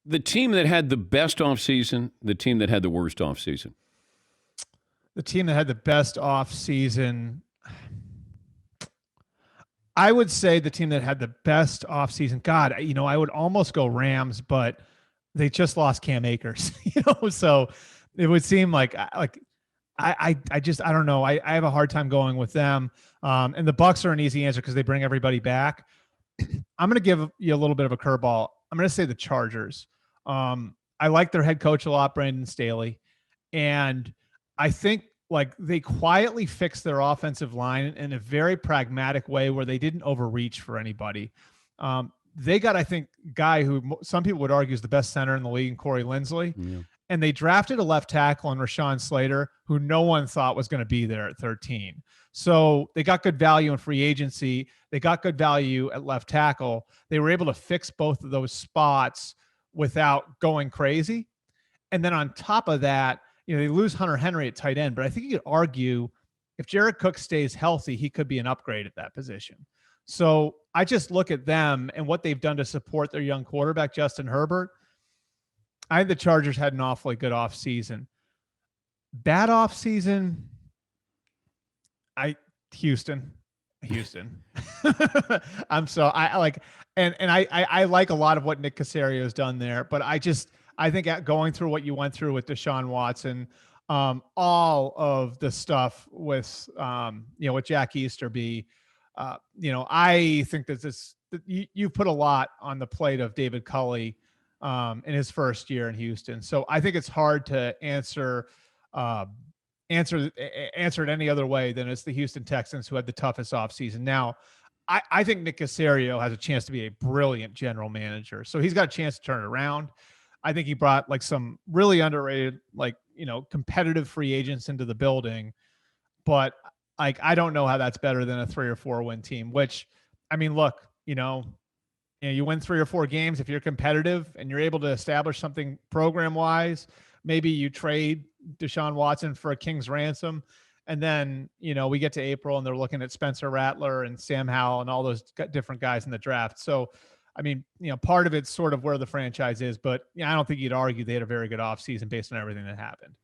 The team that had the best offseason, the team that had the worst offseason. The team that had the best offseason, I would say the team that had the best offseason. God, I would almost go Rams, but they just lost Cam Akers, so it would seem I don't know. I have a hard time going with them. And the Bucks are an easy answer because they bring everybody back. I'm going to give you a little bit of a curveball. I'm going to say the Chargers. I like their head coach a lot, Brandon Staley. And I think they quietly fixed their offensive line in a very pragmatic way where they didn't overreach for anybody. They got, I think, guy who some people would argue is the best center in the league, Corey Linsley. Yeah. And they drafted a left tackle on Rashawn Slater, who no one thought was going to be there at 13. So they got good value in free agency. They got good value at left tackle. They were able to fix both of those spots without going crazy. And then on top of that, they lose Hunter Henry at tight end, but I think you could argue if Jared Cook stays healthy, he could be an upgrade at that position. So I just look at them and what they've done to support their young quarterback, Justin Herbert. I think the Chargers had an awfully good offseason. Bad offseason, Houston. I like a lot of what Nick Caserio has done there, but I think going through what you went through with Deshaun Watson, all of the stuff with with Jack Easterby, I think that you put a lot on the plate of David Culley in his first year in Houston. So I think it's hard to answer it any other way than it's the Houston Texans who had the toughest offseason. Now, I think Nick Caserio has a chance to be a brilliant general manager. So he's got a chance to turn it around. I think he brought some really underrated, competitive free agents into the building. But I don't know how that's better than a 3 or 4 win team, which, look, you win 3 or 4 games. If you're competitive and you're able to establish something program wise, maybe you trade Deshaun Watson for a king's ransom. And then, we get to April and they're looking at Spencer Rattler and Sam Howell and all those different guys in the draft. So, part of it's sort of where the franchise is, but I don't think you'd argue they had a very good offseason based on everything that happened.